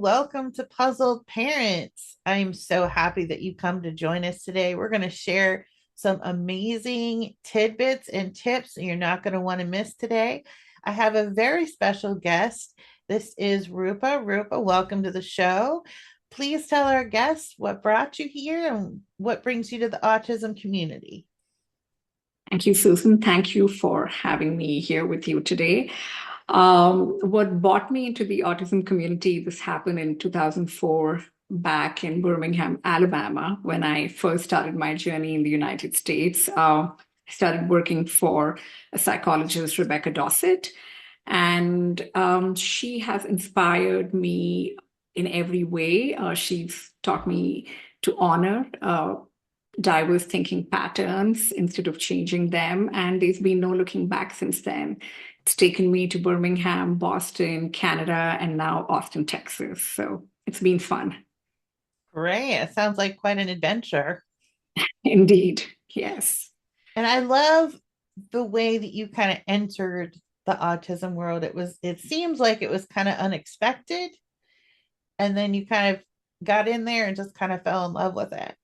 Welcome to Puzzled Parents. I'm so happy that you come to join us today. We're going to share some amazing tidbits and tips you're not going to want to miss today. I have a very special guest. This is Rupa. Rupa, welcome to the show. Please tell our guests what brought you here and what brings you to the autism community. Thank you, Susan. Thank you for having me here with you today. What brought me into the autism community, this happened in 2004 back in Birmingham, Alabama, when I first started my journey in the United States. I started working for a psychologist, Rebecca Dossett, and she has inspired me in every way. She's taught me to honor diverse thinking patterns instead of changing them. And there's been no looking back since then. It's taken me to Birmingham, Boston, Canada, and now Austin, Texas. So it's been fun. Great. It sounds like quite an adventure. Indeed. Yes. And I love the way that you kind of entered the autism world. It seems like it was kind of unexpected. And then you kind of got in there and just kind of fell in love with it.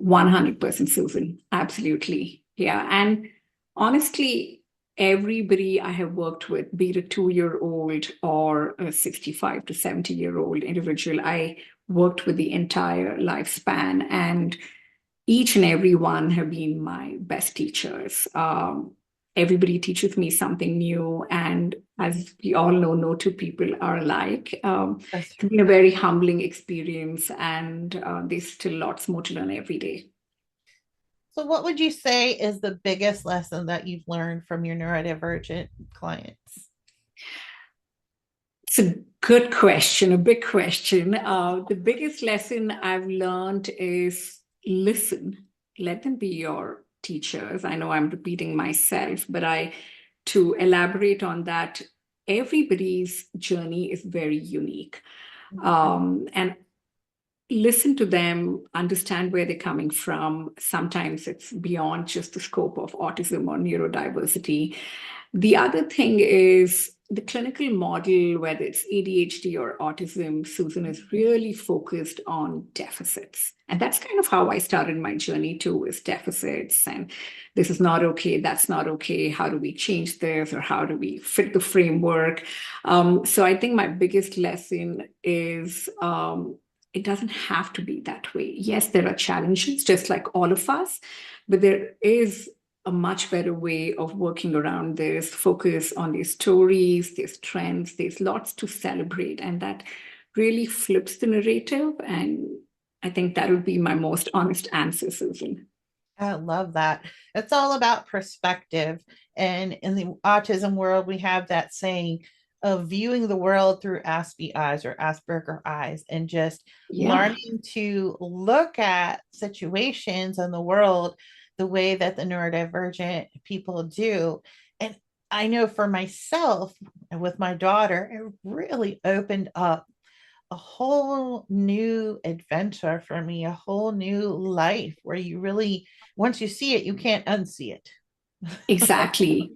100% Susan. Absolutely. Yeah. And honestly, everybody I have worked with, be it a 2 year old or a 65 to 70-year-old individual, I worked with the entire lifespan. And each and every one have been my best teachers. Everybody teaches me something new. And as we all know, no two people are alike. That's It's been a very humbling experience, and there's still lots more to learn every day. So, what would you say is the biggest lesson that you've learned from your neurodivergent clients? It's a good question, a big question. The biggest lesson I've learned is listen, let them be your teachers. I know I'm repeating myself, but to elaborate on that, everybody's journey is very unique. And listen to them, understand where they're coming from. Sometimes it's beyond just the scope of autism or neurodiversity. The other thing is the clinical model, whether it's ADHD or autism, Susan, is really focused on deficits. And that's kind of how I started my journey too, is deficits. And this is not okay, that's not okay. How do we change this, or how do we fit the framework? So I think my biggest lesson is it doesn't have to be that way. Yes, there are challenges, just like all of us, but there is a much better way of working around this. Focus on these stories, these trends, there's lots to celebrate, and that really flips the narrative. And I think that would be my most honest answer, Susan. I love that. It's all about perspective. And in the autism world, we have that saying of viewing the world through Aspie eyes or Asperger eyes and just Yeah, learning to look at situations in the world the way that the neurodivergent people do. And I know for myself, with my daughter, it really opened up a whole new adventure for me, a whole new life where you really, once you see it, you can't unsee it. exactly.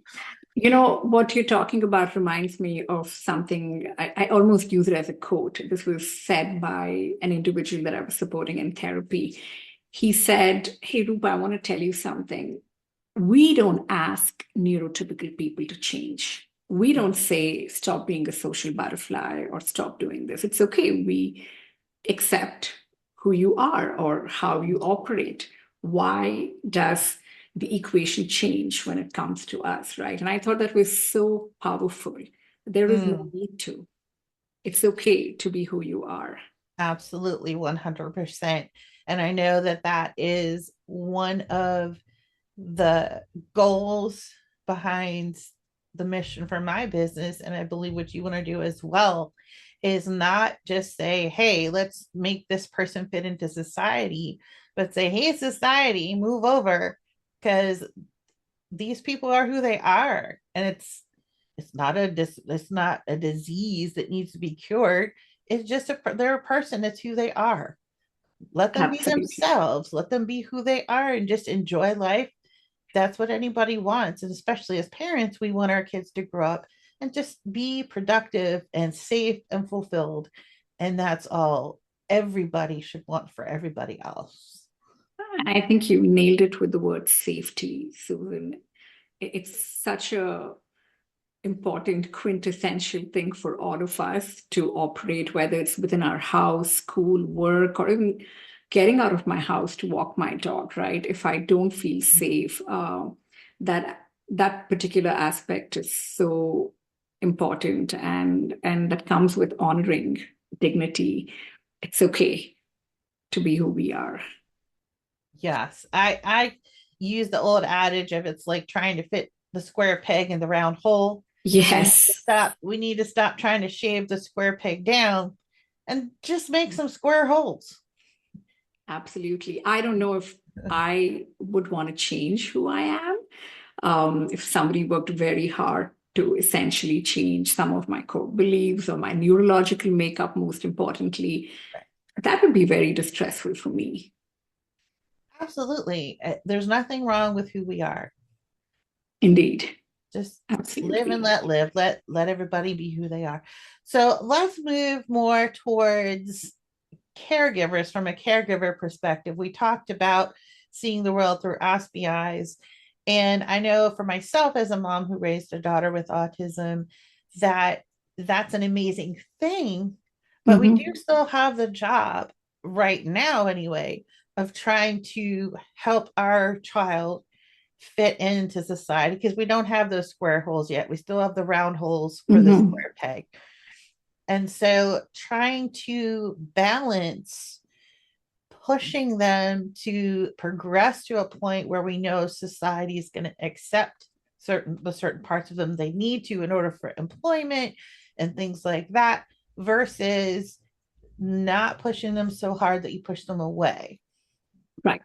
You know, what you're talking about reminds me of something. I almost use it as a quote. This was said by an individual that I was supporting in therapy. He said, "Hey, Rupa, I want to tell you something. We don't ask neurotypical people to change. We don't say, stop being a social butterfly or stop doing this. It's okay. We accept who you are or how you operate. Why does the equation change when it comes to us, right?" And I thought that was so powerful. There is no Mm, need to. It's okay to be who you are. absolutely, 100%. And I know that that is one of the goals behind the mission for my business. And I believe what you want to do as well is not just say, hey, let's make this person fit into society, but say, hey, society, move over because these people are who they are. And it's not a disease that needs to be cured. It's just they're a person. It's who they are. Let them be Absolutely. themselves. Let them be who they are and just enjoy life. That's what anybody wants. And especially as parents, we want our kids to grow up and just be productive and safe and fulfilled. And that's all everybody should want for everybody else. I think you nailed it with the word safety, Susan. It's such a important quintessential thing for all of us to operate, whether it's within our house, school, work, or even getting out of my house to walk my dog, right? If I don't feel safe, that particular aspect is so important, and that comes with honoring dignity. It's okay to be who we are. Yes, I use the old adage of it's like trying to fit the square peg in the round hole. Yes, We need to stop trying to shave the square peg down and just make some square holes. absolutely. I don't know if I would want to change who I am. If somebody worked very hard to essentially change some of my core beliefs or my neurological makeup, most importantly, that would be very distressful for me. Absolutely. There's nothing wrong with who we are. Indeed. Just live and Absolutely. let live. Let everybody be who they are. So let's move more towards caregivers from a caregiver perspective. We talked about seeing the world through Aspie eyes. And I know for myself as a mom who raised a daughter with autism, that that's an amazing thing. But we do Mhm. still have the job right now, anyway, of trying to help our child fit into society because we don't have those square holes yet. We still have the round holes for the Mhm. square peg. And so trying to balance pushing them to progress to a point where we know society is going to accept certain parts of them they need to in order for employment and things like that versus not pushing them so hard that you push them away. Right.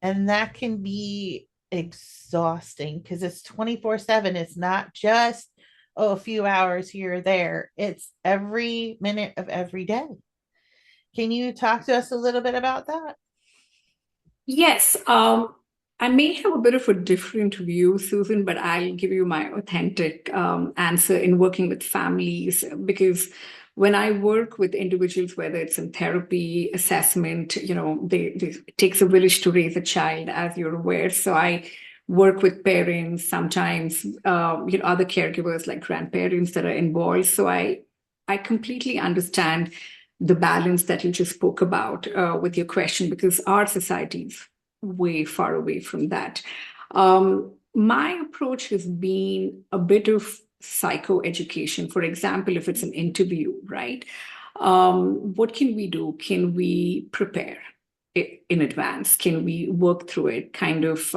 And that can be exhausting because it's 24/7. It's not just, oh, a few hours here or there, it's every minute of every day. Can you talk to us a little bit about that? Yes, I may have a bit of a different view, Susan, but I'll give you my authentic answer in working with families because when I work with individuals, whether it's in therapy, assessment, it takes a village to raise a child, as you're aware. So I work with parents, sometimes other caregivers like grandparents that are involved. So I completely understand the balance that you just spoke about with your question, because our society is way far away from that. My approach has been a bit of psychoeducation. For example, if it's an interview, right? What can we do? Can we prepare in advance? Can we work through it? Kind of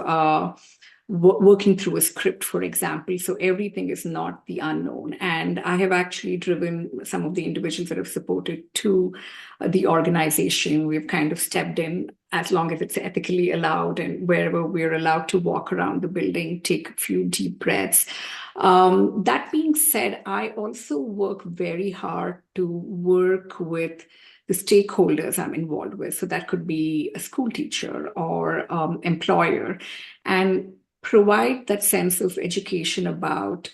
working through a script, for example. So everything is not the unknown. And I have actually driven some of the individuals that have supported to the organization. We've kind of stepped in as long as it's ethically allowed and wherever we're allowed to walk around the building, take a few deep breaths. That being said, I also work very hard to work with the stakeholders I'm involved with. So that could be a school teacher or employer, and provide that sense of education about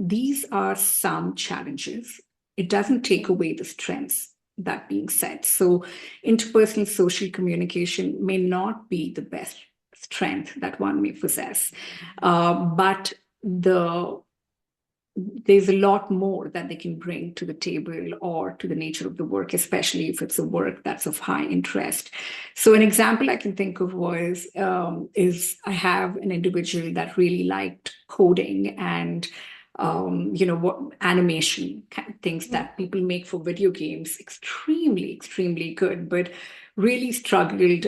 these are some challenges. It doesn't take away the strengths, that being said. So, interpersonal social communication may not be the best strength that one may possess, but there's a lot more that they can bring to the table or to the nature of the work, especially if it's a work that's of high interest. So an example I can think of is I have an individual that really liked coding and what animation things that people make for video games, extremely good, but really struggled.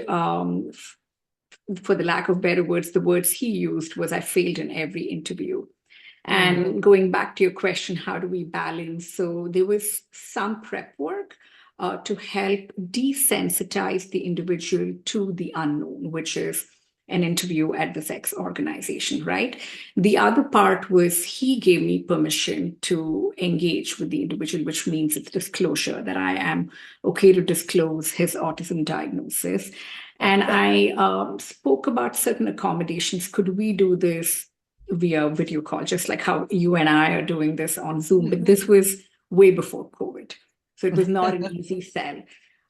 For the lack of better words, the words he used was, I failed in every interview. Mm. And going back to your question, how do we balance? So there was some prep work to help desensitize the individual to the unknown, which is an interview at the sex organization, right? The other part was he gave me permission to engage with the individual, which means it's disclosure that I am okay to disclose his autism diagnosis. And Okay. I spoke about certain accommodations. Could we do this via video call, just like how you and I are doing this on Zoom. But Mhm. this was way before COVID. So it was not an easy sell.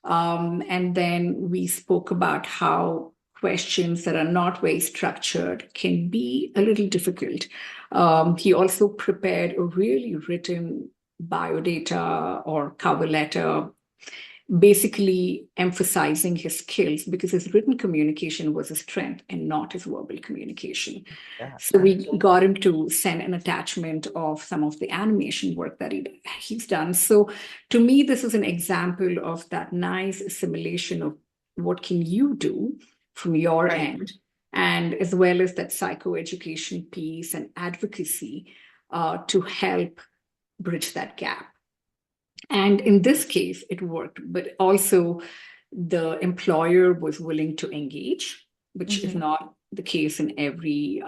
And then we spoke about how questions that are not very structured can be a little difficult. He also prepared a really written biodata or cover letter, basically emphasizing his skills because his written communication was a strength and not his verbal communication. Yeah. So we got him to send an attachment of some of the animation work that he's done. So to me, this is an example of that nice assimilation of what can you do from your Right. end, and as well as that psychoeducation piece and advocacy to help bridge that gap. And in this case, it worked, but also the employer was willing to engage, which is Mhm. not the case in every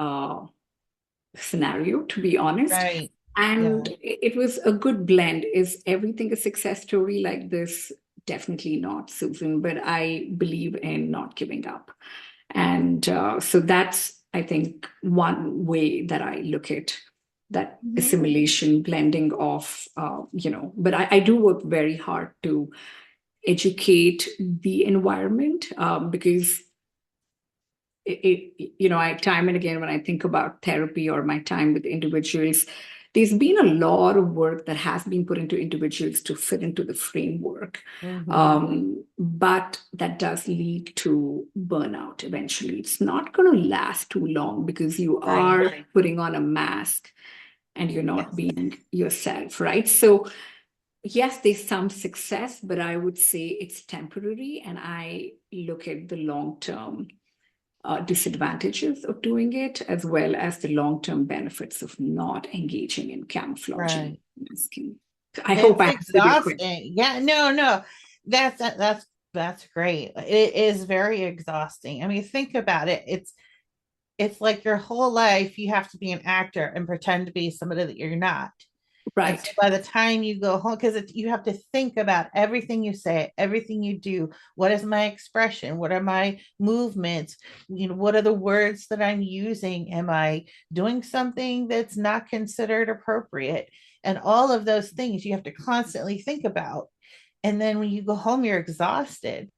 scenario, to be honest. Right. And Yeah. it was a good blend. Is everything a success story like this? Definitely not, Susan, but I believe in not giving up. And so that's, I think, one way that I look at that Mhm. assimilation, blending of, but I do work very hard to educate the environment because I time and again when I think about therapy or my time with individuals, there's been a lot of work that has been put into individuals to fit into the framework. Mhm. But that does lead to burnout eventually. It's not going to last too long because you Right. are putting on a mask and you're not Yes. being yourself, right? So yes, there's some success, but I would say it's temporary. And I look at the long term disadvantages of doing it, as well as the long term benefits of not engaging in camouflaging Right. masking. I hope It's I answered your question. exhausting. Yeah, no, no. That's great. It is very exhausting. I mean, think about it. It's like your whole life you have to be an actor and pretend to be somebody that you're not. And so Right, by the time you go home, because you have to think about everything you say, everything you do. What is my expression? What are my movements? What are the words that I'm using? Am I doing something that's not considered appropriate? And all of those things you have to constantly think about. And then when you go home, you're exhausted.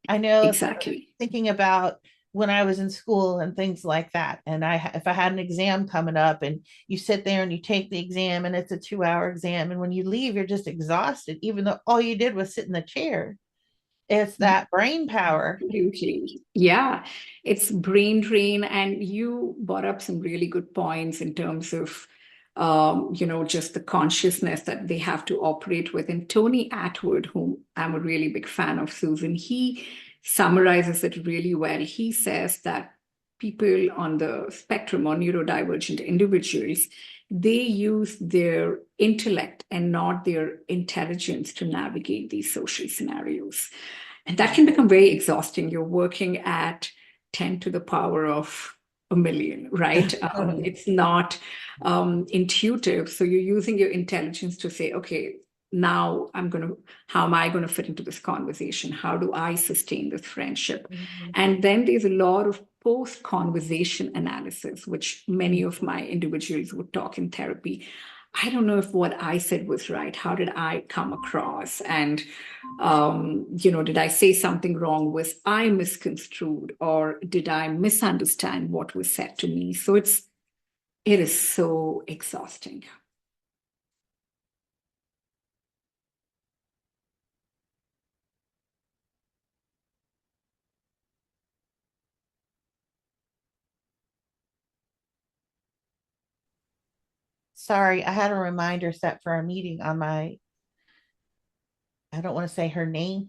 I know exactly. thinking about when I was in school and things like that. And if I had an exam coming up and you sit there and you take the exam and it's a 2 hour exam. And when you leave, you're just exhausted, even though all you did was sit in the chair. It's that brain power. Absolutely. Yeah, it's brain drain. And you brought up some really good points in terms of, just the consciousness that they have to operate with. And Tony Atwood, whom I'm a really big fan of, Susan, he summarizes it really well. He says that people on the spectrum or neurodivergent individuals, they use their intellect and not their intelligence to navigate these social scenarios. And that can become very exhausting. You're working at 10 to the power of a million, right? It's not intuitive. So you're using your intelligence to say, okay, now how am I going to fit into this conversation? How do I sustain this friendship? And then there's a lot of post conversation analysis, which many of my individuals would talk in therapy. I don't know if what I said was right. How did I come across? And did I say something wrong? Was I misconstrued, or did I misunderstand what was said to me? So it is so exhausting. Sorry, I had a reminder set for a meeting on my, I don't want to say her name.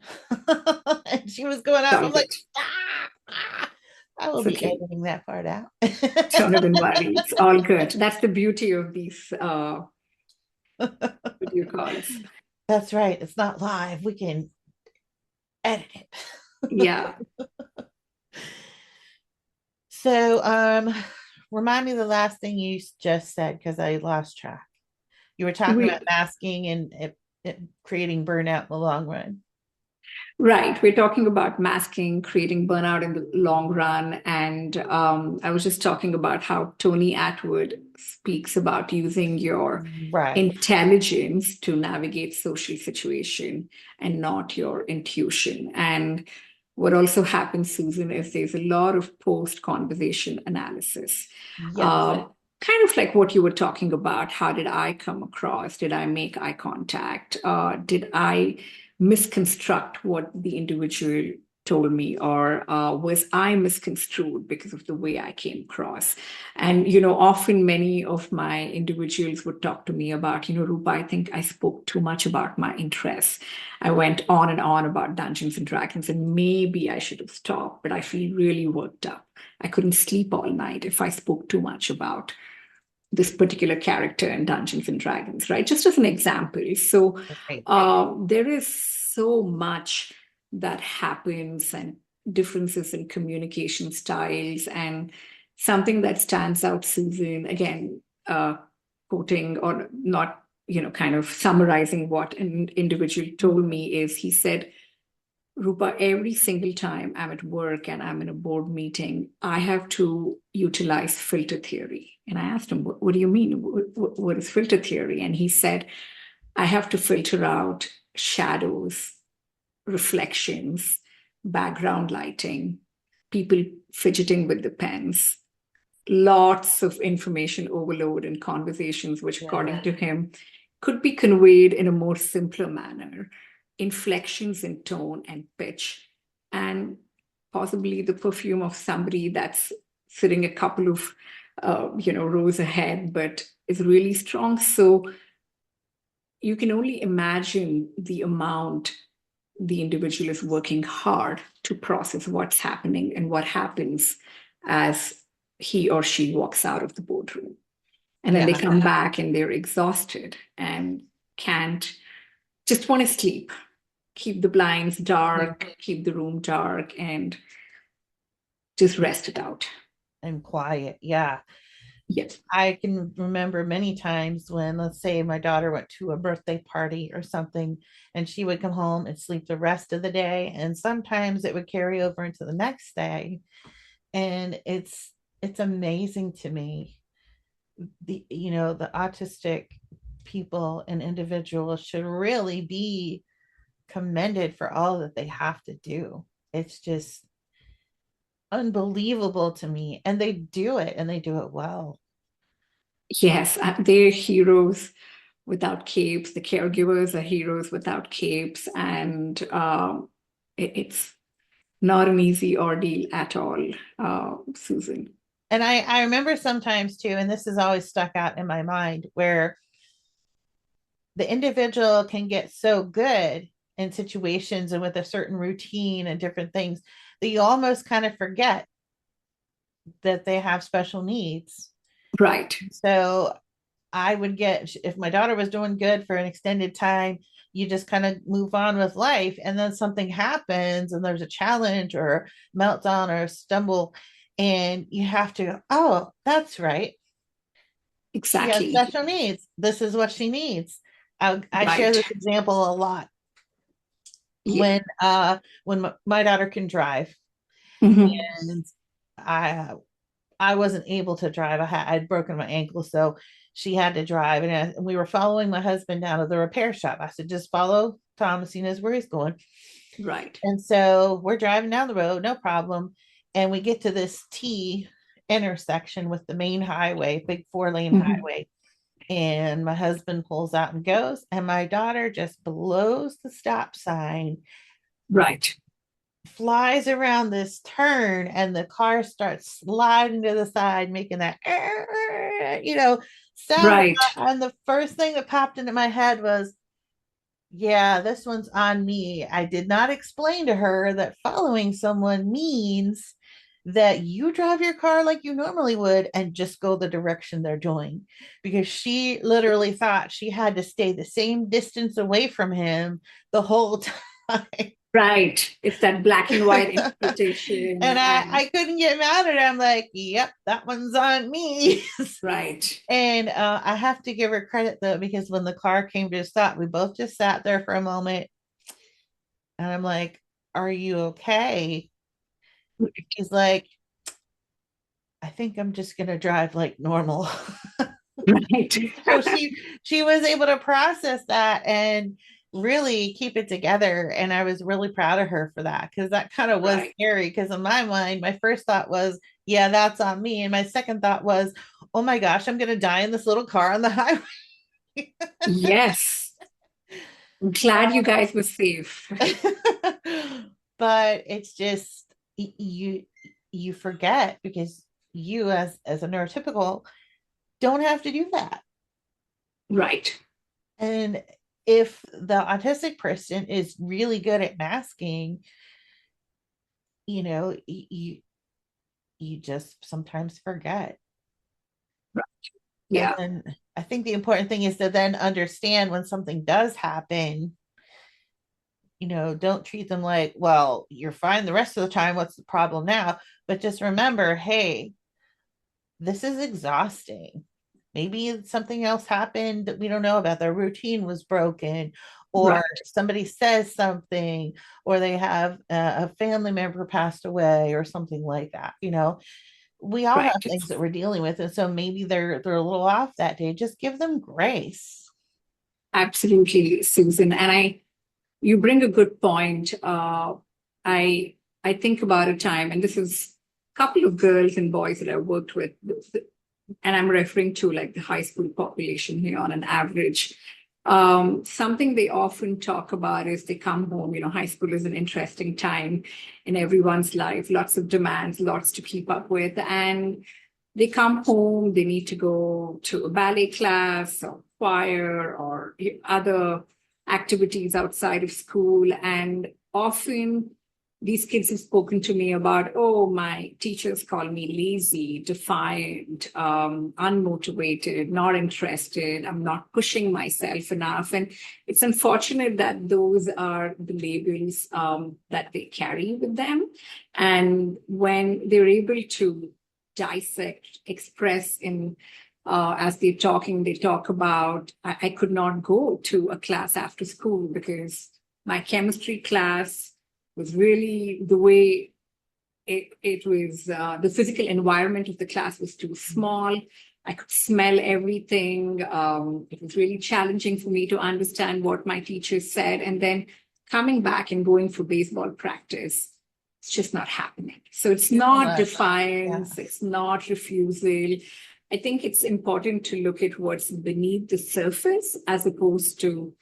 And she was going It's off. all I'm like, good. ah, ah. I will It's be okay. editing that part out. Don't even worry. It's all good. That's the beauty of these video calls. That's right. It's not live. We can edit it. Yeah. So, remind me the last thing you just said because I lost track. You were talking about We masking and it creating burnout in the long run. Right. We're talking about masking, creating burnout in the long run. And I was just talking about how Tony Atwood speaks about using your Right. intelligence to navigate social situation and not your intuition. And what also happens, Susan, is there's a lot of post-conversation analysis. Yes. Uh, Kind of like what you were talking about. How did I come across? Did I make eye contact? Did I misconstruct what the individual told me, or was I misconstrued because of the way I came across? And, often many of my individuals would talk to me about, Rupa, I think I spoke too much about my interests. I went on and on about Dungeons and Dragons, and maybe I should have stopped, but I feel really worked up. I couldn't sleep all night if I spoke too much about this particular character in Dungeons and Dragons, right? Just as an example. So Right. there is so much that happens and differences in communication styles. And something that stands out, Susan, again, quoting or not, kind of summarizing what an individual told me is he said, Rupa, every single time I'm at work and I'm in a board meeting, I have to utilize filter theory. And I asked him, what do you mean? What is filter theory? And he said, I have to filter out shadows, reflections, background lighting, people fidgeting with the pens, lots of information overload in conversations, which, according Yeah. to him, could be conveyed in a more simpler manner, inflections in tone and pitch, and possibly the perfume of somebody that's sitting a couple of rows ahead, but is really strong. So you can only imagine the amount the individual is working hard to process what's happening and what happens as he or she walks out of the boardroom. And then they Yeah. come back and they're exhausted and can't, just want to sleep, keep the blinds dark, keep the room dark, and just rest it out. And quiet. Yeah. Yes. I can remember many times when, let's say, my daughter went to a birthday party or something, and she would come home and sleep the rest of the day. And sometimes it would carry over into the next day. And it's amazing to me. The autistic people and individuals should really be commended for all that they have to do. It's just unbelievable to me. And they do it and they do it well. Yes, they're heroes without capes. The caregivers are heroes without capes. And it's not an easy ordeal at all, Susan. And I remember sometimes too, and this has always stuck out in my mind, where the individual can get so good in situations and with a certain routine and different things that you almost kind of forget that they have special needs. Right. So I would get, if my daughter was doing good for an extended time, you just kind of move on with life. And then something happens and there's a challenge or meltdown or a stumble. And you have to go, oh, that's right. She has Exactly. special needs. This is what she needs. I share Right. this example a lot Yeah. when my daughter can drive, Mhm. and I I wasn't able to drive. I'd broken my ankle, so she had to drive, and we were following my husband down to the repair shop. I said, just follow Thomas. He knows where he's going. Right. And so we're driving down the road, no problem. And we get to this T intersection with the main highway, big 4-lane Mhm. highway. And my husband pulls out and goes, and my daughter just blows the stop sign, Right. flies around this turn, and the car starts sliding to the side, making that sound. Right. And the first thing that popped into my head was, yeah, this one's on me. I did not explain to her that following someone means that you drive your car like you normally would and just go the direction they're going, because she literally thought she had to stay the same distance away from him the whole time. Right. It's that black and white And interpretation. And I couldn't get mad at her. I'm like, yep, that one's on me. right. And I have to give her credit though, because when the car came to a stop, we both just sat there for a moment. And I'm like, are you okay? He's like, I think I'm just gonna drive like normal. Right. So she was able to process that and really keep it together. And I was really proud of her for that, because that kind of was Right. scary. Because in my mind, my first thought was, yeah, that's on me. And my second thought was, oh my gosh, I'm gonna die in this little car on the highway. Yes. I'm glad you guys were safe. But it's just you forget, because you as a neurotypical don't have to do that. Right. And if the autistic person is really good at masking, you just sometimes forget. Right. And Yeah. then I think the important thing is to then understand when something does happen, don't treat them like, well, you're fine the rest of the time. What's the problem now? But just remember, hey, this is exhausting. Maybe something else happened that we don't know about. Their routine was broken, or Right. somebody says something, or they have a family member passed away, or something like that. We all have Right. things that we're dealing with, and so maybe they're a little off that day. Just give them grace. Absolutely, Susan. And you bring a good point. I I think about a time, and this is a couple of girls and boys that I worked with, and I'm referring to like the high school population here on an average. Something they often talk about is they come home. High school is an interesting time in everyone's life, lots of demands, lots to keep up with. And they come home, they need to go to a ballet class or choir or other activities outside of school. And often these kids have spoken to me about, oh, my teachers call me lazy, defiant, unmotivated, not interested. I'm not pushing myself enough. And it's unfortunate that those are the labels that they carry with them. And when they're able to dissect, express in as they're talking, they talk about, I could not go to a class after school because my chemistry class was really the way it was, the physical environment of the class was too small. I could smell everything. It was really challenging for me to understand what my teachers said. And then coming back and going for baseball practice, it's just not happening. So it's Well, not that's, yeah, defiance, it's not refusal. I think it's important to look at what's beneath the surface as opposed to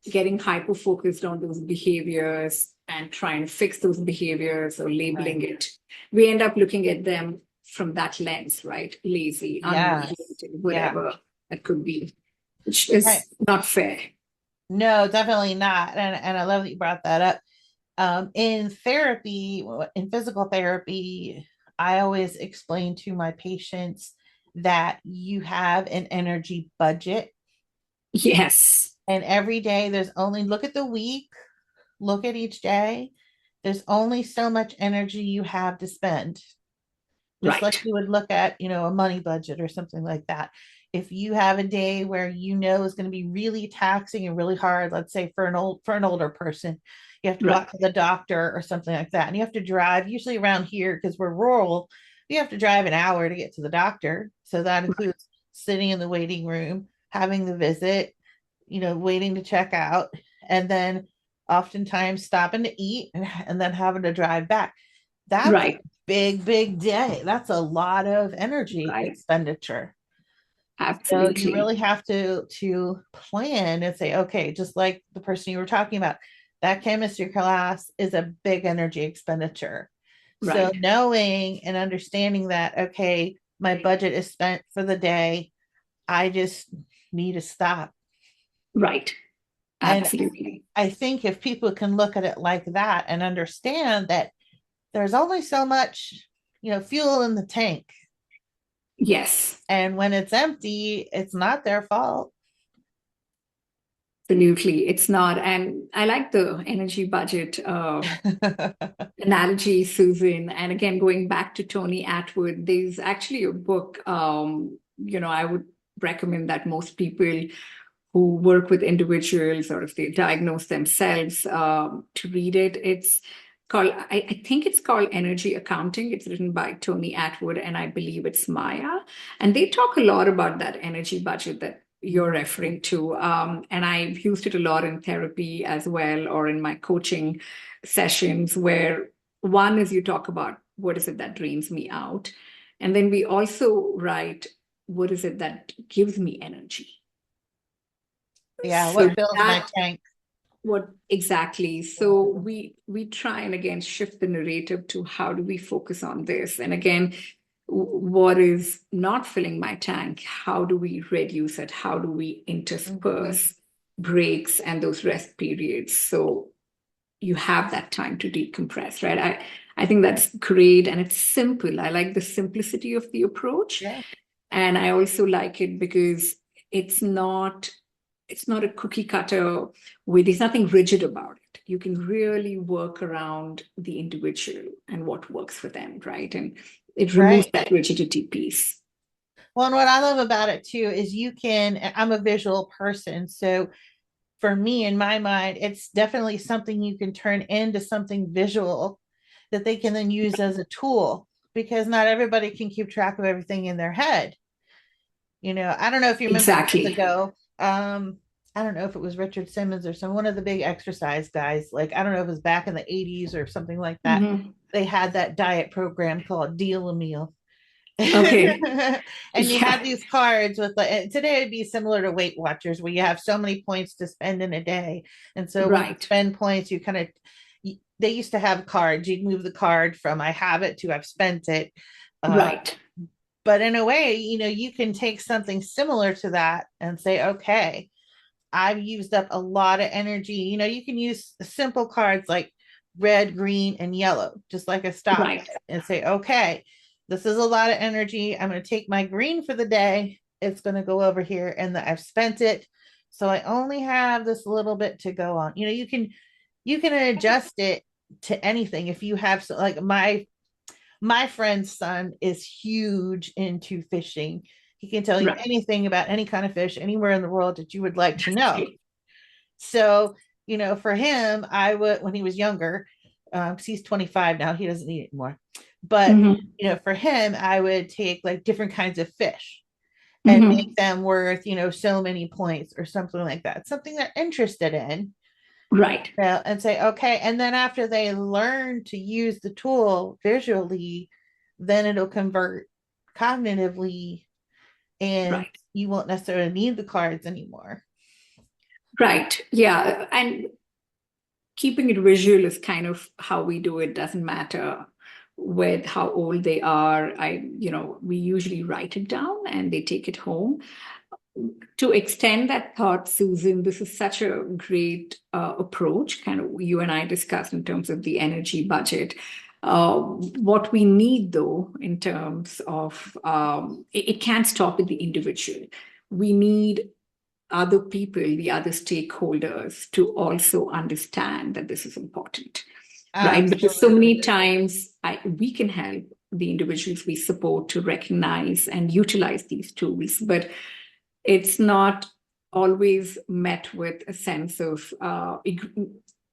getting hyper focused on those behaviors and trying to fix those behaviors or labeling right. it. We end up looking at them from that lens, right? Lazy, Yes. unmotivated, Yeah. whatever that could be, which Right. is not fair. No, definitely not. And I love that you brought that up. In therapy, in physical therapy, I always explain to my patients that you have an energy budget, Yes, and every day there's only, look at the week, look at each day. There's only so much energy you have to spend, just like right, you would look at, a money budget or something like that. If you have a day where is going to be really taxing and really hard, let's say for an older person, you have to go right, out to the doctor or something like that, and you have to drive. Usually around here, because we're rural, you have to drive an hour to get to the doctor. So that includes sitting in the waiting room, having the visit, waiting to check out, and then oftentimes stopping to eat, and then having to drive back. That's a right, big day. That's a lot of energy right. expenditure. So you Absolutely. really have to plan and say, okay, just like the person you were talking about, that chemistry class is a big energy expenditure. So Right, knowing and understanding that, okay, my budget is spent for the day, I just need to stop. right. And Absolutely. I think if people can look at it like that and understand that there's only so much, fuel in the tank. Yes, And when it's empty, it's not their fault. absolutely. It's not. And I like the energy budget analogy, Susan. And again, going back to Tony Atwood, there's actually a book, I would recommend that most people who work with individuals, or if they diagnose themselves, to read it. It's called, I think it's called Energy Accounting. It's written by Tony Atwood, and I believe it's Maya. And they talk a lot about that energy budget that you're referring to. And I've used it a lot in therapy as well, or in my coaching sessions, where one is you talk about what is it that drains me out. And then we also write, what is it that gives me energy? Yeah, So what fills my that tank? what exactly? So we try and again shift the narrative to how do we focus on this? And again, what is not filling my tank? How do we reduce it? How do we Mhm. intersperse breaks and those rest periods so you have that time to decompress, right? I think that's great, and it's simple. I like the simplicity of the approach, Yeah. and I also like it because it's not it's not a cookie cutter way. There's nothing rigid about it. You can really work around the individual and what works for them, right? And it removes Right. that rigidity piece. Well, and what I love about it too is I'm a visual person. So for me, in my mind, it's definitely something you can turn into something visual that they can then use as a tool, because not everybody can keep track of everything in their head. I don't know if you remember years Exactly. ago. I don't know if it was Richard Simmons or one of the big exercise guys. Like, I don't know if it was back in the 80s or something like that. Hmm. They had that diet program called Deal a Meal. Okay. And you had Yeah. these cards with today it'd be similar to Weight Watchers, where you have so many points to spend in a day. And so when you Right. spend points, you kind of, they used to have cards. You'd move the card from I have it to I've spent it. Uh, Right. but in a way, you can take something similar to that and say, okay, I've used up a lot of energy. You can use simple cards like red, green, and yellow, just like a stop, Right. and say, okay, this is a lot of energy. I'm going to take my green for the day. It's going to go over here, and I've spent it. So I only have this little bit to go on. You can adjust it to anything. If you have like my friend's son is huge into fishing. He can tell you Right. anything about any kind of fish anywhere in the world that you would like to That's know. great. So, for him, I would, when he was younger, because he's 25 now, he doesn't eat it anymore. But, Hmm. for him, I would take like different kinds of fish and make Hmm. them worth, so many points or something like that, something they're interested in. Right. And say, okay. And then after they learn to use the tool visually, then it'll convert cognitively, and Right. you won't necessarily need the cards anymore. Right. Yeah. And keeping it visual is kind of how we do it. Doesn't matter with how old they are. We usually write it down and they take it home. To extend that thought, Susan, this is such a great approach, kind of you and I discussed in terms of the energy budget. What we need, though, in terms of it can't stop with the individual. We need other people, the other stakeholders, to also understand that this is important, right? Because so Absolutely. many times we can help the individuals we support to recognize and utilize these tools, but it's not always met with a sense of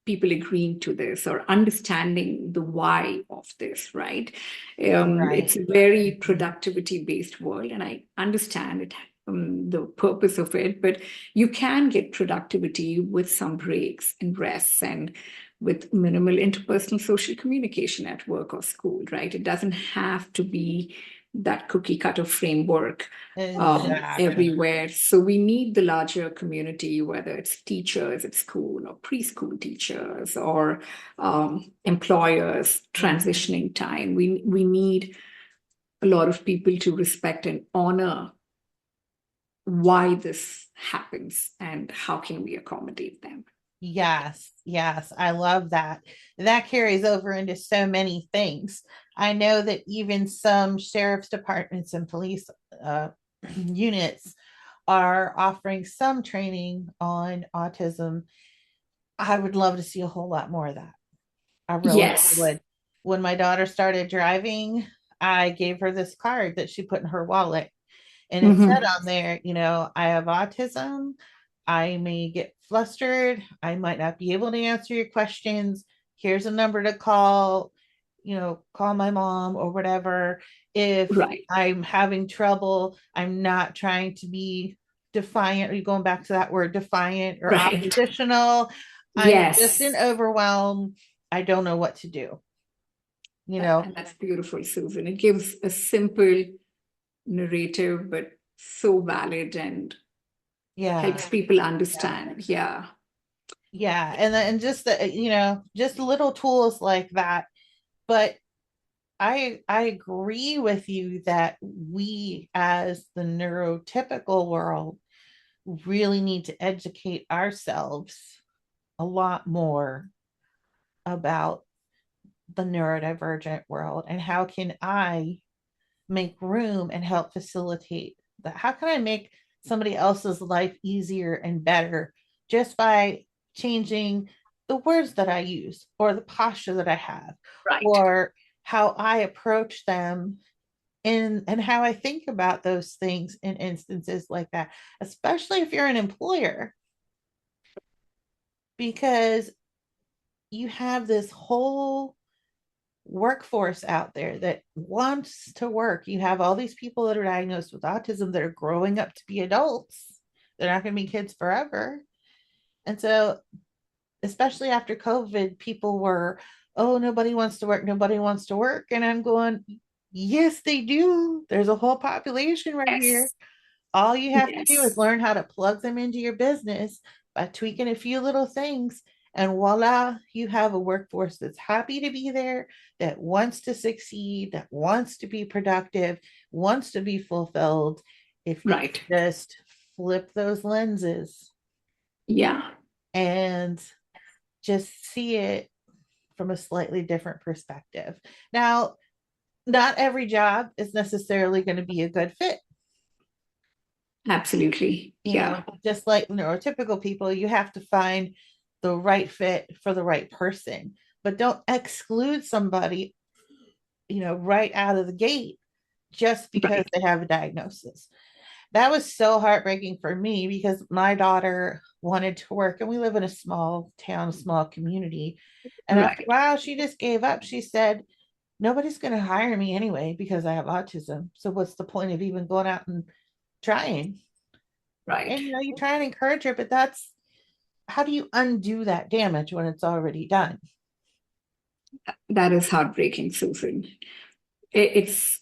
people agreeing to this or understanding the why of this, right? Right. It's a very Mhm. productivity based world, and I understand it, the purpose of it, but you can get productivity with some breaks and rests and with minimal interpersonal social communication at work or school, right? It doesn't have to be that cookie cutter framework Exactly. everywhere. So we need the larger community, whether it's teachers at school or preschool teachers or employers Mhm. transitioning time. We need a lot of people to respect and honor why this happens and how can we accommodate them. Yes, yes, I love that. That carries over into so many things. I know that even some sheriff's departments and police uh, units are offering some training on autism. I would love to see a whole lot more of that. I really Yes. would. When my daughter started driving, I gave her this card that she put in her wallet. And it said Mhm. on there, I have autism. I may get flustered. I might not be able to answer your questions. Here's a number to call, call my mom or whatever. If Right. I'm having trouble, I'm not trying to be defiant. Are you going back to that word, defiant or Right. oppositional? I'm just in Yes. overwhelm. I don't know what to do, you know? And that's beautiful, Susan. It gives a simple narrative, but so valid and Yeah. helps people understand. Yeah, Yeah. And just just little tools like that. But I agree with you that we as the neurotypical world really need to educate ourselves a lot more about the neurodivergent world and how can I make room and help facilitate that. How can I make somebody else's life easier and better just by changing the words that I use or the posture that I have right, or how I approach them and how I think about those things in instances like that, especially if you're an employer, because you have this whole workforce out there that wants to work. You have all these people that are diagnosed with autism that are growing up to be adults. They're not going to be kids forever. And so, especially after COVID, people were, oh, nobody wants to work, nobody wants to work. And I'm going, yes, they do. There's a whole population right here. yes, All you have to do is yes, learn how to plug them into your business by tweaking a few little things. And voila, you have a workforce that's happy to be there, that wants to succeed, that wants to be productive, wants to be fulfilled. If you right. just flip those lenses Yeah, and just see it from a slightly different perspective. Now, not every job is necessarily going to be a good fit. absolutely. Yeah, Just like neurotypical people, you have to find the right fit for the right person, but don't exclude somebody, right out of the gate just because right, they have a diagnosis. That was so heartbreaking for me because my daughter wanted to work and we live in a small town, small community. And after a right, while, she just gave up. She said, nobody's going to hire me anyway because I have autism. So what's the point of even going out and trying? right. And you try and encourage her, but that's how do you undo that damage when it's already done? That is heartbreaking, Susan. It's,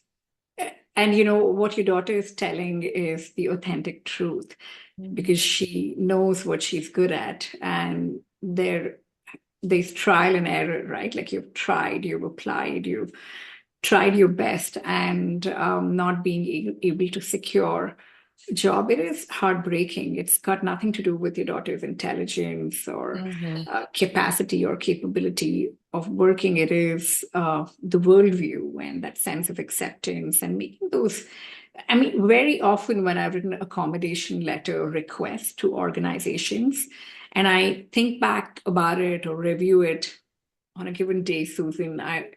and what your daughter is telling is the authentic truth because Mhm. she knows what she's good at, and there's trial and error, right? Like you've tried, you've applied, you've tried your best, and not being able to secure a job. It is heartbreaking. It's got nothing to do with your daughter's intelligence or Mhm. capacity or capability of working. It is the worldview and that sense of acceptance and making those. I mean, very often when I've written accommodation letter requests to organizations, and I think back about it or review it on a given day, Susan, I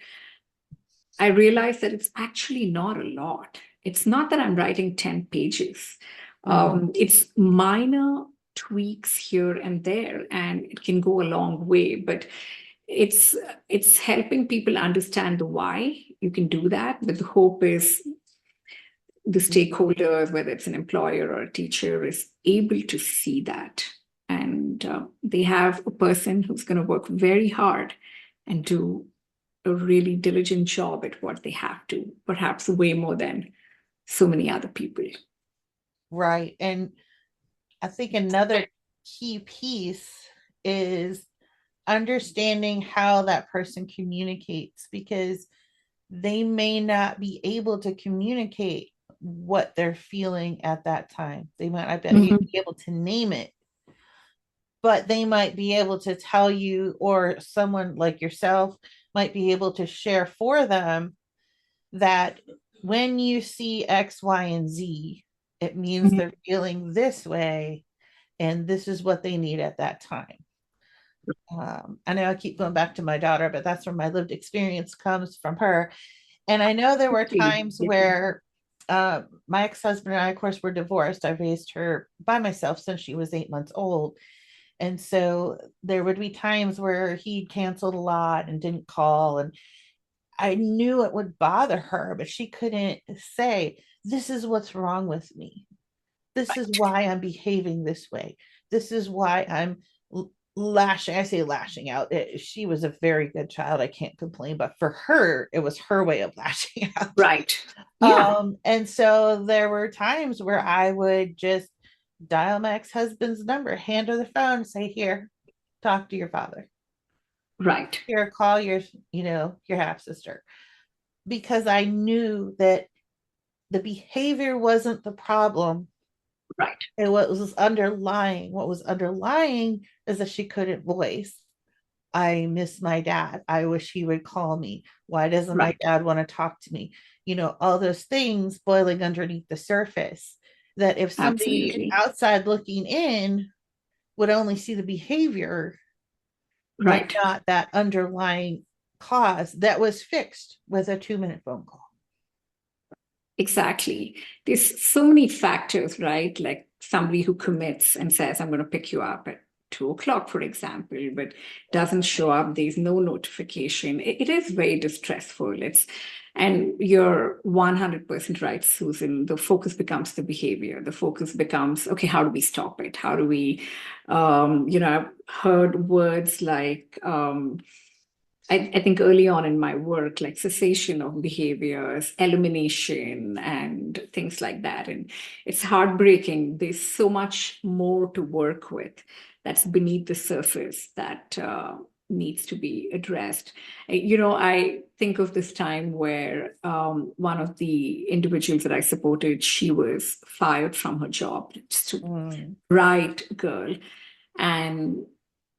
realize that it's actually not a lot. It's not that I'm writing 10 pages. Mhm. It's minor tweaks here and there, and it can go a long way. But it's it's helping people understand the why you can do that. But the hope is the stakeholders, whether it's an employer or a teacher, is able to see that. And they have a person who's going to work very hard and do a really diligent job at what they have to, perhaps way more than so many other people. Right. And I think another key piece is understanding how that person communicates because they may not be able to communicate what they're feeling at that time. They might not be Mhm. able to name it, but they might be able to tell you, or someone like yourself might be able to share for them that when you see X, Y, and Z, it means Mhm. they're feeling this way, and this is what they need at that time. I know I keep going back to my daughter, but that's where my lived experience comes from her. And I know there were Please. times where My ex-husband and I, of course, were divorced. I raised her by myself since she was 8 months old. And so there would be times where he canceled a lot and didn't call. And I knew it would bother her, but she couldn't say, this is what's wrong with me. This is why I'm behaving this way. This is why I'm lashing. I say lashing out. She was a very good child. I can't complain, but for her, it was her way of lashing out. Right. Yeah. And so there were times where I would just dial my ex-husband's number, hand her the phone, say, here, talk to your father. Right. Here, call your half sister. Because I knew that the behavior wasn't the problem. Right. It was underlying. What was underlying is that she couldn't voice. I miss my dad. I wish he would call me. Why doesn't my Right. dad want to talk to me? All those things boiling underneath the surface. That if somebody Absolutely. outside looking in would only see the behavior and Right. not that underlying cause that was fixed with a 2-minute phone call. Exactly. There's so many factors, right? Like somebody who commits and says, I'm going to pick you up at 2 o'clock, for example, but doesn't show up. There's no notification. It is very distressful. And you're 100% right, Susan. The focus becomes the behavior. The focus becomes, okay, how do we stop it? How do we, I've heard words like, I think early on in my work, like cessation of behaviors, elimination, and things like that. And it's heartbreaking. There's so much more to work with that's beneath the surface that needs to be addressed. I think of this time where one of the individuals that I supported, she was fired from her job. Just a Mm, bright girl. And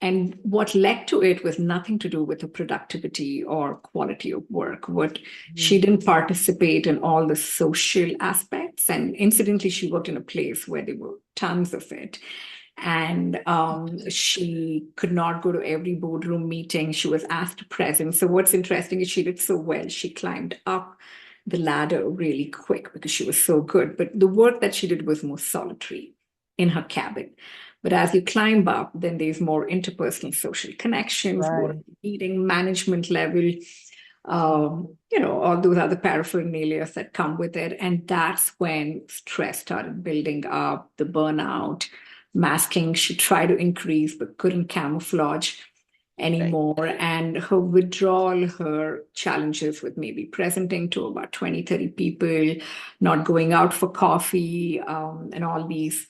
and what led to it was nothing to do with the productivity or quality of work. What she mm, didn't participate in all the social aspects. And incidentally, she worked in a place where there were tons of it. And she could not go to every boardroom meeting. She was asked to present. So what's interesting is she did so well. She climbed up the ladder really quick because she was so good. But the work that she did was more solitary in her cabin. But as you climb up, then there's more interpersonal social connections, more right. meeting management level, all those other paraphernalia that come with it. And that's when stress started building up, the burnout, masking. She tried to increase but couldn't camouflage Right. anymore. And her withdrawal, her challenges with maybe presenting to about 20, 30 people, not going out for coffee, and all these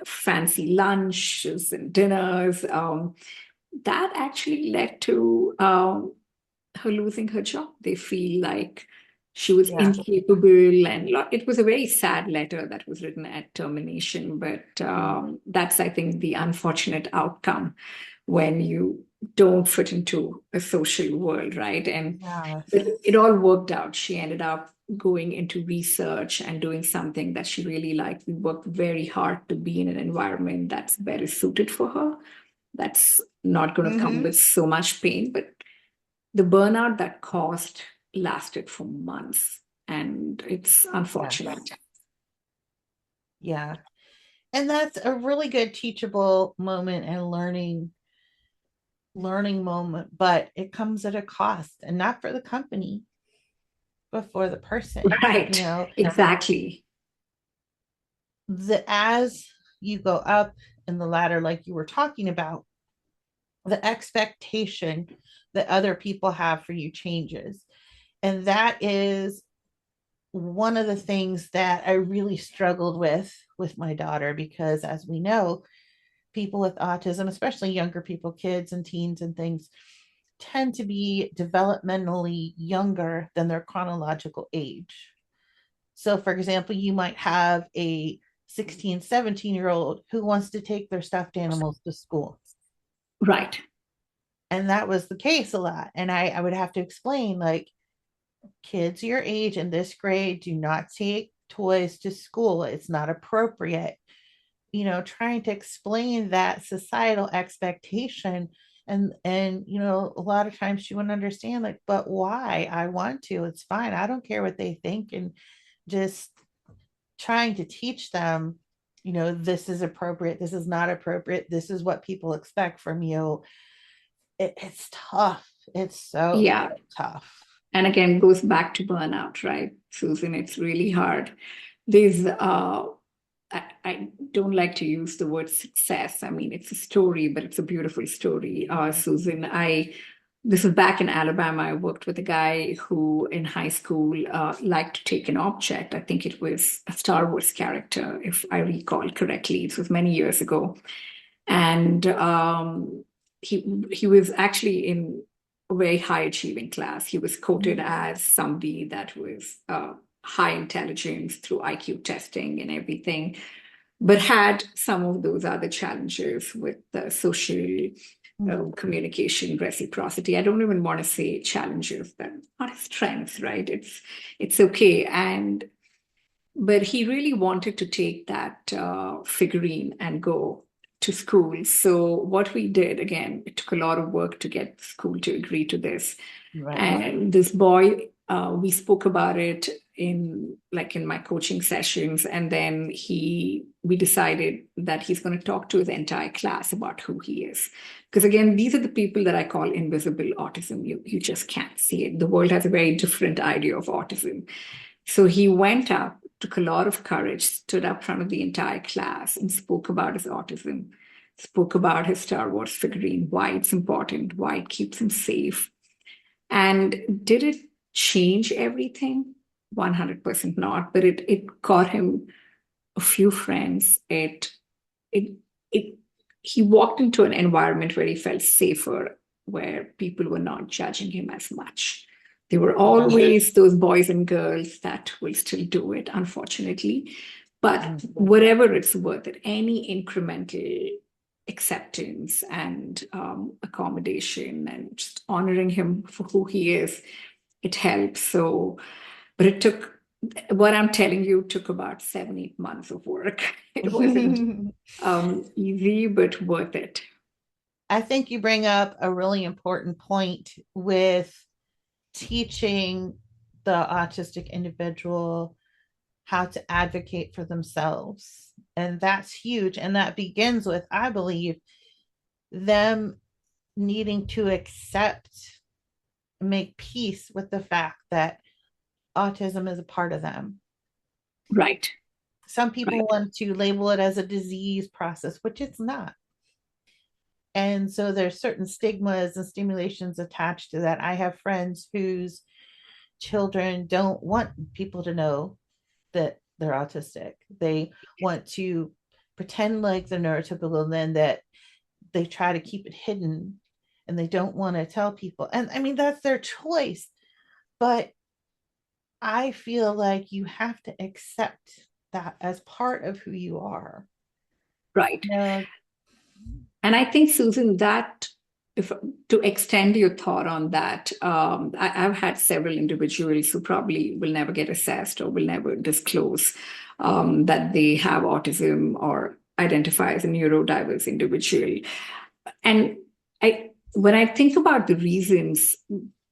fancy lunches and dinners. That actually led to her losing her job. They feel like she was Yeah. incapable, and it was a very sad letter that was written at termination. But Mm, that's, I think, the unfortunate outcome when you don't fit into a social world, right? And but yes. it all worked out. She ended up going into research and doing something that she really liked. We worked very hard to be in an environment that's better suited for her. That's not going to come Hmm. with so much pain, but the burnout that caused lasted for months, and it's unfortunate. Yes. Yeah. And that's a really good teachable moment and learning moment, but it comes at a cost, and not for the company, but for the person. You Right, know, exactly. as you go up in the ladder, like you were talking about, the expectation that other people have for you changes. And that is one of the things that I really struggled with my daughter, because as we know, people with autism, especially younger people, kids and teens and things, tend to be developmentally younger than their chronological age. So, for example, you might have a 16, 17-year old who wants to take their stuffed animals to school. Right. And that was the case a lot. And I would have to explain, like, kids your age in this grade do not take toys to school. It's not appropriate. Trying to explain that societal expectation. And a lot of times she wouldn't understand, like, but why? I want to. It's fine. I don't care what they think. And just trying to teach them, this is appropriate, this is not appropriate, this is what people expect from you. It's tough. It's so Yeah. tough. And again, goes back to burnout, right, Susan? It's really hard. There's I don't like to use the word success. I mean, it's a story, but it's a beautiful story. Susan, this was back in Alabama. I worked with a guy who in high school liked to take an object. I think it was a Star Wars character, if I recall correctly. It was many years ago. And he was actually in a very high achieving class. He was quoted as somebody that was high intelligence through IQ testing and everything, but had some of those other challenges with the social communication, reciprocity. I don't even want to say challenges, that not strengths, right? It's okay. And but he really wanted to take that figurine and go to school. So what we did, again, it took a lot of work to get school to agree to this. Right. And this boy, we spoke about it in my coaching sessions, and then we decided that he's going to talk to his entire class about who he is. Because again, these are the people that I call invisible autism. You just can't see it. The world has a very different idea of autism. So he went up, took a lot of courage, stood up in front of the entire class and spoke about his autism, spoke about his Star Wars figurine, why it's important, why it keeps him safe. And did it change everything? 100% not, but it got him a few friends. It he walked into an environment where he felt safer, where people were not judging him as much. There were always those boys and girls that will still do it, unfortunately. But whatever it's worth it, any incremental acceptance and accommodation and just honoring him for who he is, it helps. So, but it took, what I'm telling you, took about 7, 8 months of work. It wasn't easy, but worth it. I think you bring up a really important point with teaching the autistic individual how to advocate for themselves. And that's huge. And that begins with, I believe, them needing to accept, make peace with the fact that autism is a part of them. Right. Some people want to label it as a disease process, which it's not. And so there's certain stigmas and stimulations attached to that. I have friends whose children don't want people to know that they're autistic. They want to pretend like they're neurotypical, and then that they try to keep it hidden and they don't want to tell people. And I mean, that's their choice. But I feel like you have to accept that as part of who you are. Right. No. And I think, Susan, that if to extend your thought on that, I've had several individuals who probably will never get assessed or will never disclose that they have autism or identify as a neurodiverse individual. And when I think about the reasons,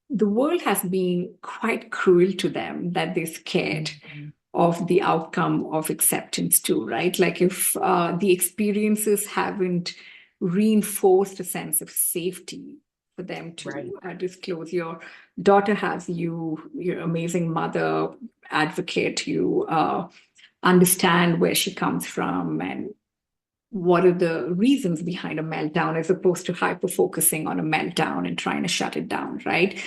the world has been quite cruel to them, that they're scared of the outcome of acceptance too, right? Like if the experiences haven't reinforced a sense of safety for them to disclose. Your daughter has you, your amazing mother, advocate, you understand where she comes from and what are the reasons behind a meltdown, as opposed to hyper focusing on a meltdown and trying to shut it down, right?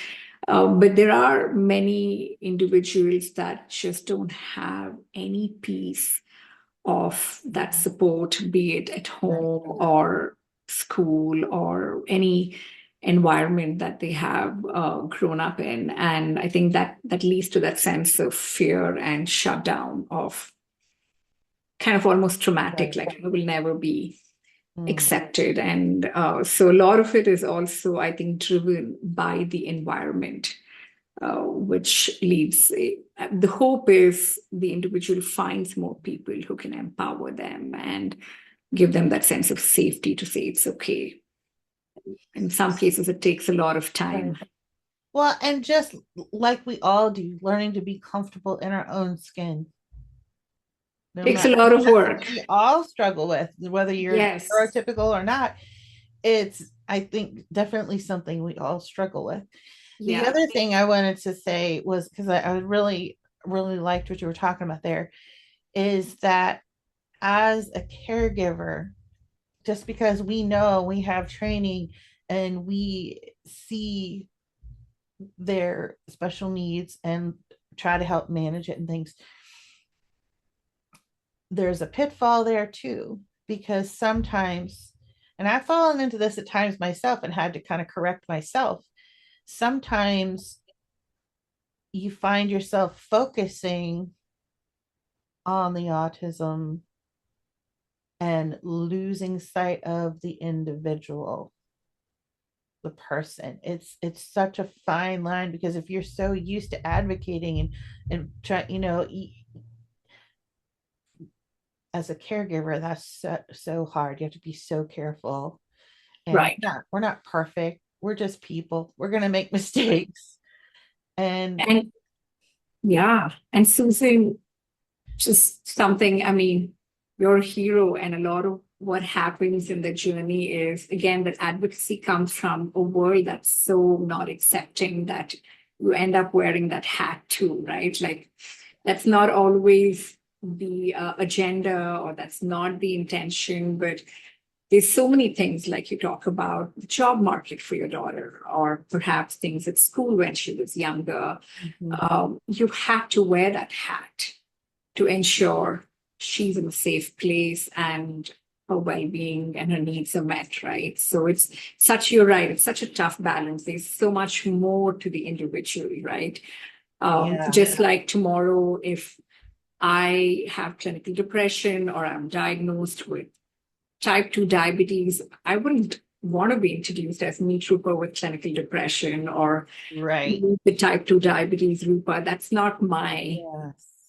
But there are many individuals that just don't have any piece of that support, be it at home or school or any environment that they have grown up in. And I think that leads to that sense of fear and shutdown of kind of almost traumatic, like it will never be accepted. And so a lot of it is also, I think, driven by the environment, which leaves the hope is the individual finds more people who can empower them and give them that sense of safety to say it's okay. In some cases, it takes a lot of time. Well, and just like we all do, learning to be comfortable in our own skin. no Takes a matter, lot of that's what work. we all struggle with, whether you're Yes. neurotypical or not. It's, I think, definitely something we all struggle with. The Yeah. other thing I wanted to say was, because I really, really liked what you were talking about there, is that as a caregiver, just because we know we have training and we see their special needs and try to help manage it and things, there's a pitfall there too, because sometimes, and I've fallen into this at times myself and had to kind of correct myself. Sometimes you find yourself focusing on the autism and losing sight of the individual, the person. It's such a fine line, because if you're so used to advocating and try, as a caregiver, that's so hard. You have to be so careful. And Right. we're not perfect. We're just people. We're gonna make mistakes. And And yeah. And Susan, just something, I mean, you're a hero, and a lot of what happens in the journey is, again, that advocacy comes from a world that's so not accepting that you end up wearing that hat too, right? Like, that's not always the agenda, or that's not the intention, but there's so many things, like you talk about the job market for your daughter, or perhaps things at school when she was younger. mhm, You have to wear that hat to ensure she's in a safe place and her well-being and her needs are met, right? So it's such, you're right, it's such a tough balance. There's so much more to the individual, right? yeah, Just like tomorrow, if I have clinical depression or I'm diagnosed with type 2 diabetes, I wouldn't want to be introduced as me, Rupa, with clinical depression, or right. with type 2 diabetes, Rupa. That's not my,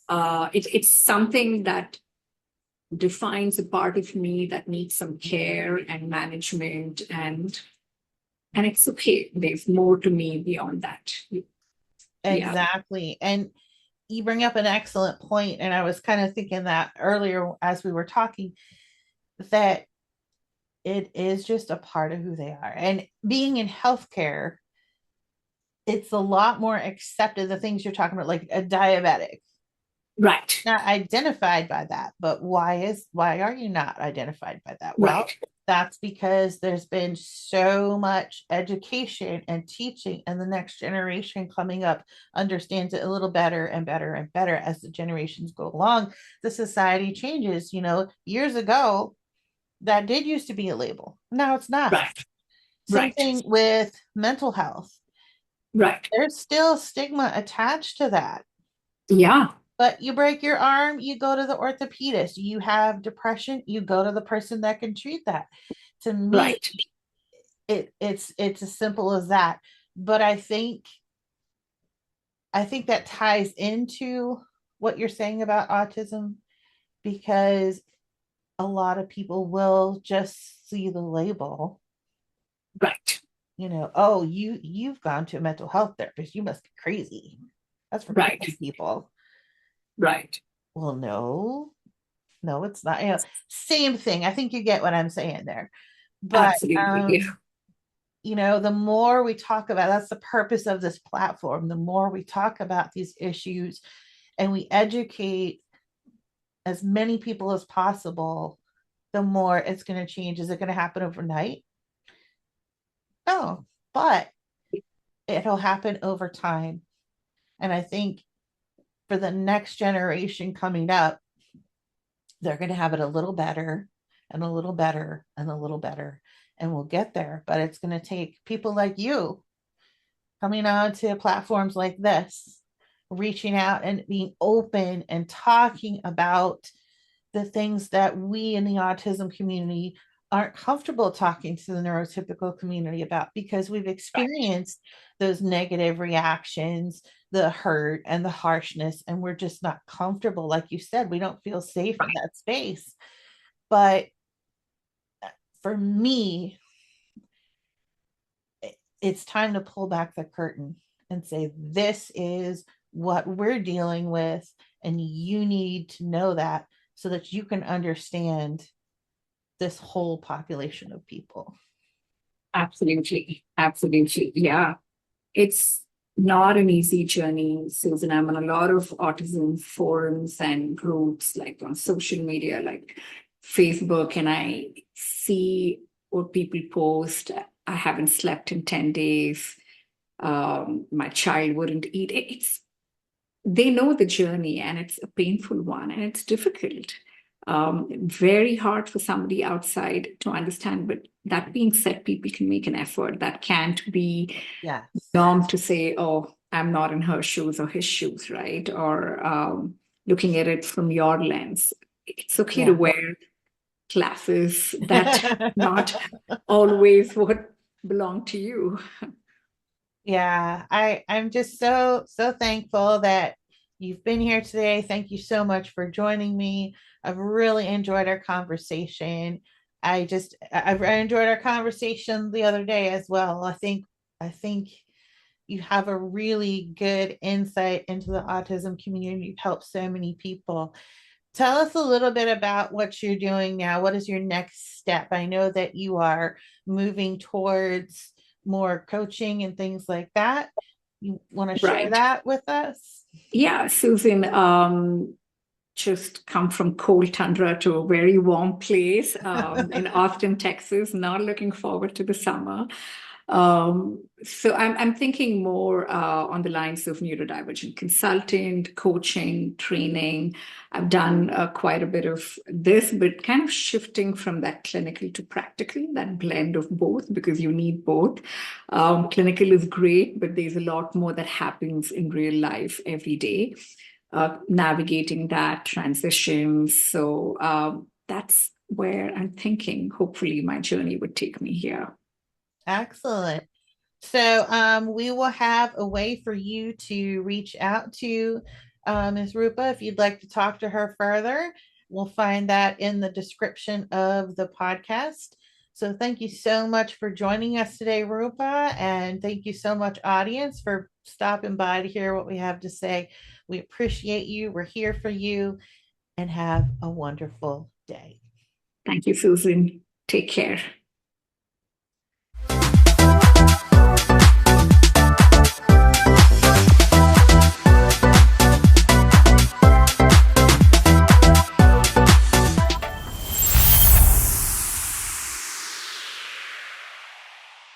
Yes. it's something that defines a part of me that needs some care and management, and it's okay. There's more to me beyond that. Yeah. Exactly. And you bring up an excellent point, and I was kind of thinking that earlier as we were talking, that it is just a part of who they are. And being in healthcare, it's a lot more accepted, the things you're talking about, like a diabetic, Right. not identified by that. But why are you not identified by that? Well, Right. that's because there's been so much education and teaching, and the next generation coming up understands it a little better and better and better as the generations go along. The society changes. Years ago, that did used to be a label. Now it's not. Right. Same Right. thing with mental health. Right. There's still stigma attached to that. Yeah. But you break your arm, you go to the orthopedist. You have depression, you go to the person that can treat that. To me, Right. it's as simple as that. But I think that ties into what you're saying about autism, because a lot of people will just see the label, Right. oh, you've gone to a mental health therapist, you must be crazy. That's for Right. crazy people. Right. Well, no, no, it's not. Same thing. I think you get what I'm saying there. But Absolutely. Yeah. the more we talk about, that's the purpose of this platform. The more we talk about these issues and we educate as many people as possible, the more it's going to change. Is it going to happen overnight? No, but it'll happen over time. And I think for the next generation coming up, they're going to have it a little better and a little better and a little better. And we'll get there. But it's going to take people like you coming on to platforms like this, reaching out and being open and talking about the things that we in the autism community aren't comfortable talking to the neurotypical community about, because we've experienced those negative reactions, the hurt and the harshness, and we're just not comfortable. Like you said, we don't feel safe in that space. But for me, it's time to pull back the curtain and say, this is what we're dealing with. And you need to know that. so that you can understand this whole population of people. Absolutely. Absolutely. Yeah. It's not an easy journey, Susan. I'm on a lot of autism forums and groups like on social media, like Facebook, and I see what people post. I haven't slept in 10 days. My child wouldn't eat. It's they know the journey and it's a painful one and it's difficult. Very hard for somebody outside to understand. But that being said, people can make an effort. That can't be Yes. norm to say, oh, I'm not in her shoes or his shoes, right? Or looking at it from your lens. It's okay to Yeah. wear glasses that not always what belong to you. Yeah, I'm just so thankful that you've been here today. Thank you so much for joining me. I've really enjoyed our conversation. I enjoyed our conversation the other day as well. I think you have a really good insight into the autism community. You've helped so many people. Tell us a little bit about what you're doing now. What is your next step? I know that you are moving towards more coaching and things like that. You want to share Right. that with us? Yeah, Susan, just come from cold tundra to a very warm place in Austin, Texas. Not looking forward to the summer. So I'm thinking more on the lines of neurodivergent consultant, coaching, training. I've done quite a bit of this, but kind of shifting from that clinical to practical, that blend of both, because you need both. Clinical is great, but there's a lot more that happens in real life every day, navigating that transition. So that's where I'm thinking, hopefully, my journey would take me here. Excellent. So we will have a way for you to reach out to Ms. Rupa if you'd like to talk to her further. We'll find that in the description of the podcast. So thank you so much for joining us today, Rupa, and thank you so much, audience, for stopping by to hear what we have to say. We appreciate you. We're here for you, and have a wonderful day. Thank you, Susan. Take care.